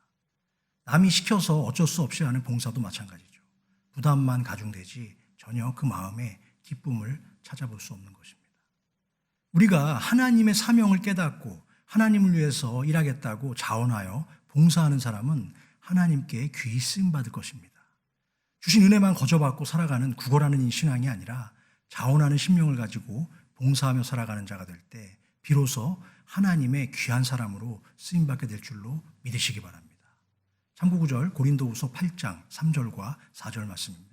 S7: 남이 시켜서 어쩔 수 없이 하는 봉사도 마찬가지죠. 부담만 가중되지 전혀 그 마음에 기쁨을 찾아볼 수 없는 것입니다. 우리가 하나님의 사명을 깨닫고 하나님을 위해서 일하겠다고 자원하여 봉사하는 사람은 하나님께 귀히 쓰임받을 것입니다. 주신 은혜만 거저받고 살아가는 구걸하는 신앙이 아니라 자원하는 심령을 가지고 봉사하며 살아가는 자가 될 때 비로소 하나님의 귀한 사람으로 쓰임받게 될 줄로 믿으시기 바랍니다. 참고구절 고린도후서 8장 3절과 4절 말씀입니다.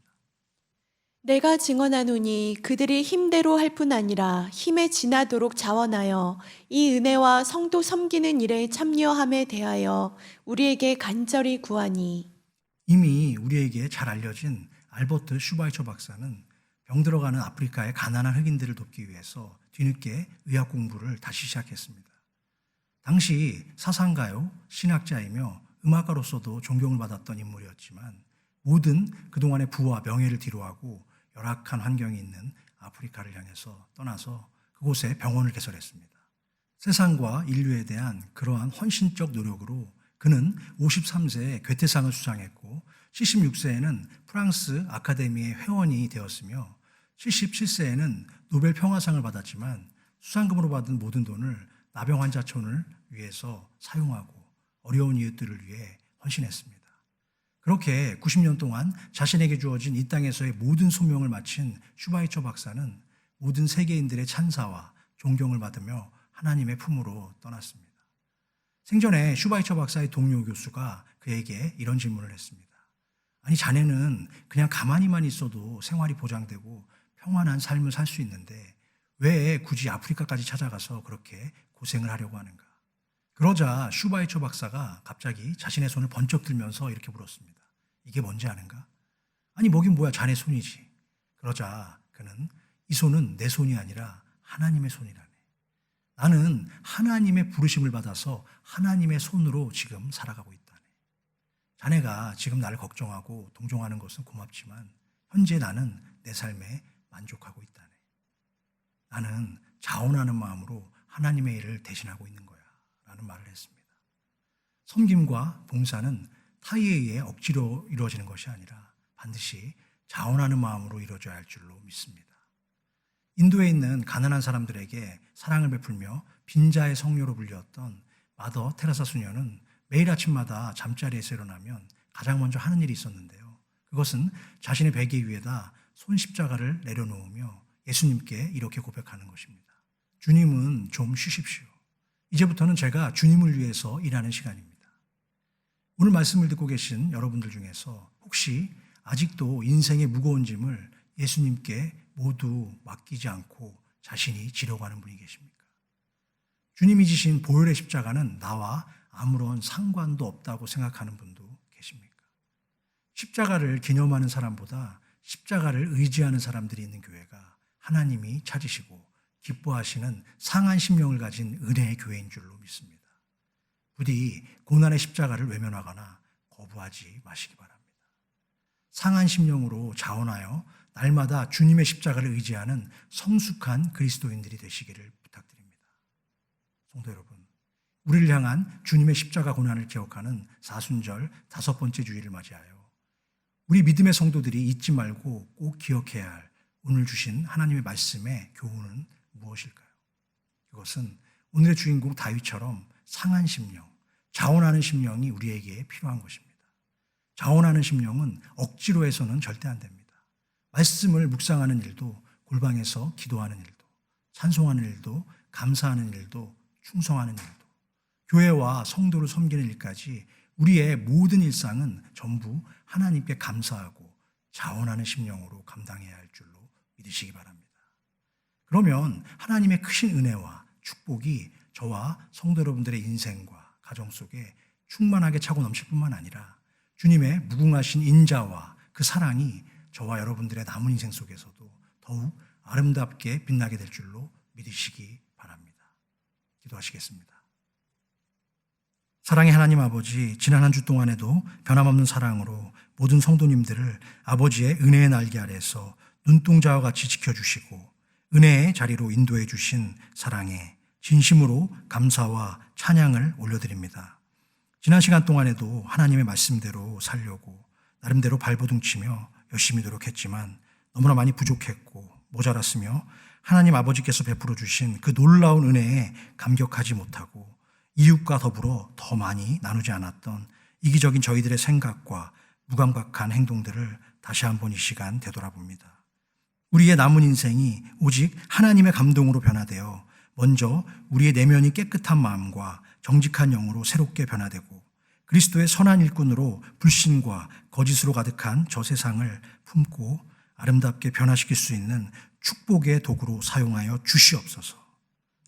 S4: 내가 증언하노니 그들이 힘대로 할 뿐 아니라 힘에 지나도록 자원하여 이 은혜와 성도 섬기는 일에 참여함에 대하여 우리에게 간절히 구하니.
S7: 이미 우리에게 잘 알려진 알버트 슈바이처 박사는 병들어가는 아프리카의 가난한 흑인들을 돕기 위해서 뒤늦게 의학 공부를 다시 시작했습니다. 당시 사상가요, 신학자이며 음악가로서도 존경을 받았던 인물이었지만 모든 그동안의 부와 명예를 뒤로하고 열악한 환경이 있는 아프리카를 향해서 떠나서 그곳에 병원을 개설했습니다. 세상과 인류에 대한 그러한 헌신적 노력으로 그는 53세에 괴테상을 수상했고 76세에는 프랑스 아카데미의 회원이 되었으며 77세에는 노벨 평화상을 받았지만 수상금으로 받은 모든 돈을 나병 환자촌을 위해서 사용하고 어려운 이웃들을 위해 헌신했습니다. 그렇게 90년 동안 자신에게 주어진 이 땅에서의 모든 소명을 마친 슈바이처 박사는 모든 세계인들의 찬사와 존경을 받으며 하나님의 품으로 떠났습니다. 생전에 슈바이처 박사의 동료 교수가 그에게 이런 질문을 했습니다. 아니, 자네는 그냥 가만히만 있어도 생활이 보장되고 평안한 삶을 살 수 있는데 왜 굳이 아프리카까지 찾아가서 그렇게 고생을 하려고 하는가? 그러자 슈바이처 박사가 갑자기 자신의 손을 번쩍 들면서 이렇게 물었습니다. 이게 뭔지 아는가? 아니, 뭐긴 뭐야, 자네 손이지. 그러자 그는 이 손은 내 손이 아니라 하나님의 손이라네. 나는 하나님의 부르심을 받아서 하나님의 손으로 지금 살아가고 있다네. 자네가 지금 나를 걱정하고 동정하는 것은 고맙지만 현재 나는 내 삶에 만족하고 있다네. 나는 자원하는 마음으로 하나님의 일을 대신하고 있는 거야 라는 말을 했습니다. 섬김과 봉사는 타의에 의해 억지로 이루어지는 것이 아니라 반드시 자원하는 마음으로 이루어져야 할 줄로 믿습니다. 인도에 있는 가난한 사람들에게 사랑을 베풀며 빈자의 성녀로 불렸던 마더 테레사 수녀는 매일 아침마다 잠자리에서 일어나면 가장 먼저 하는 일이 있었는데요. 그것은 자신의 베개 위에다 손 십자가를 내려놓으며 예수님께 이렇게 고백하는 것입니다. 주님은 좀 쉬십시오. 이제부터는 제가 주님을 위해서 일하는 시간입니다. 오늘 말씀을 듣고 계신 여러분들 중에서 혹시 아직도 인생의 무거운 짐을 예수님께 모두 맡기지 않고 자신이 지려고 하는 분이 계십니까? 주님이 지신 보혈의 십자가는 나와 아무런 상관도 없다고 생각하는 분도 계십니까? 십자가를 기념하는 사람보다 십자가를 의지하는 사람들이 있는 교회가 하나님이 찾으시고 기뻐하시는 상한 심령을 가진 은혜의 교회인 줄로 믿습니다. 부디 고난의 십자가를 외면하거나 거부하지 마시기 바랍니다. 상한 심령으로 자원하여 날마다 주님의 십자가를 의지하는 성숙한 그리스도인들이 되시기를 부탁드립니다. 성도 여러분, 우리를 향한 주님의 십자가 고난을 기억하는 사순절 5번째 주일을 맞이하여 우리 믿음의 성도들이 잊지 말고 꼭 기억해야 할 오늘 주신 하나님의 말씀의 교훈은 무엇일까요? 그것은 오늘의 주인공 다윗처럼 상한 심령, 자원하는 심령이 우리에게 필요한 것입니다. 자원하는 심령은 억지로 해서는 절대 안 됩니다. 말씀을 묵상하는 일도, 골방에서 기도하는 일도, 찬송하는 일도, 감사하는 일도, 충성하는 일도, 교회와 성도를 섬기는 일까지 우리의 모든 일상은 전부 하나님께 감사하고 자원하는 심령으로 감당해야 할 줄로 믿으시기 바랍니다. 그러면 하나님의 크신 은혜와 축복이 저와 성도 여러분들의 인생과 가정 속에 충만하게 차고 넘칠 뿐만 아니라 주님의 무궁하신 인자와 그 사랑이 저와 여러분들의 남은 인생 속에서도 더욱 아름답게 빛나게 될 줄로 믿으시기 바랍니다. 기도하시겠습니다. 사랑의 하나님 아버지, 지난 한 주 동안에도 변함없는 사랑으로 모든 성도님들을 아버지의 은혜의 날개 아래에서 눈동자와 같이 지켜주시고 은혜의 자리로 인도해 주신 사랑에 진심으로 감사와 찬양을 올려드립니다. 지난 시간 동안에도 하나님의 말씀대로 살려고 나름대로 발버둥치며 열심히 노력했지만 너무나 많이 부족했고 모자랐으며 하나님 아버지께서 베풀어 주신 그 놀라운 은혜에 감격하지 못하고 이웃과 더불어 더 많이 나누지 않았던 이기적인 저희들의 생각과 무감각한 행동들을 다시 한번 이 시간 되돌아봅니다. 우리의 남은 인생이 오직 하나님의 감동으로 변화되어 먼저 우리의 내면이 깨끗한 마음과 정직한 영으로 새롭게 변화되고 그리스도의 선한 일꾼으로 불신과 거짓으로 가득한 저 세상을 품고 아름답게 변화시킬 수 있는 축복의 도구로 사용하여 주시옵소서.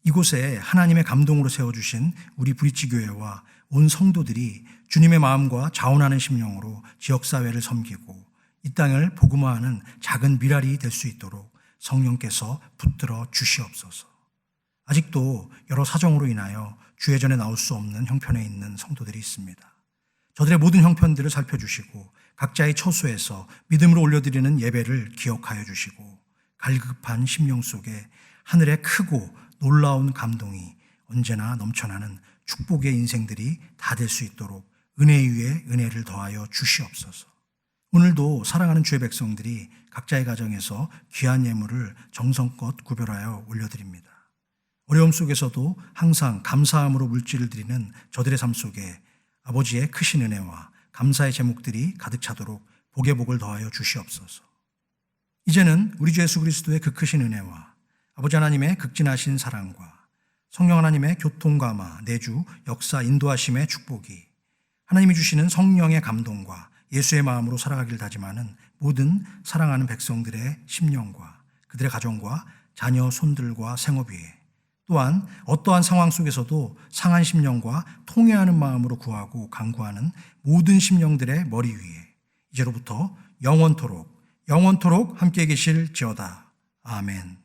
S7: 이곳에 하나님의 감동으로 세워주신 우리 브릿지교회와 온 성도들이 주님의 마음과 자원하는 심령으로 지역사회를 섬기고 이 땅을 복음화하는 작은 미랄이 될 수 있도록 성령께서 붙들어 주시옵소서. 아직도 여러 사정으로 인하여 주회전에 나올 수 없는 형편에 있는 성도들이 있습니다. 저들의 모든 형편들을 살펴주시고 각자의 처소에서 믿음으로 올려드리는 예배를 기억하여 주시고 갈급한 심령 속에 하늘의 크고 놀라운 감동이 언제나 넘쳐나는 축복의 인생들이 다 될 수 있도록 은혜 위에 은혜를 더하여 주시옵소서. 오늘도 사랑하는 주의 백성들이 각자의 가정에서 귀한 예물을 정성껏 구별하여 올려드립니다. 어려움 속에서도 항상 감사함으로 물질을 드리는 저들의 삶 속에 아버지의 크신 은혜와 감사의 제목들이 가득 차도록 복의 복을 더하여 주시옵소서. 이제는 우리 주 예수 그리스도의 그 크신 은혜와 아버지 하나님의 극진하신 사랑과 성령 하나님의 교통감화, 내주, 역사, 인도하심의 축복이 하나님이 주시는 성령의 감동과 예수의 마음으로 살아가기를 다짐하는 모든 사랑하는 백성들의 심령과 그들의 가정과 자녀, 손들과 생업 위에 또한 어떠한 상황 속에서도 상한 심령과 통회하는 마음으로 구하고 간구하는 모든 심령들의 머리 위에 이제로부터 영원토록 함께 계실지어다. 아멘.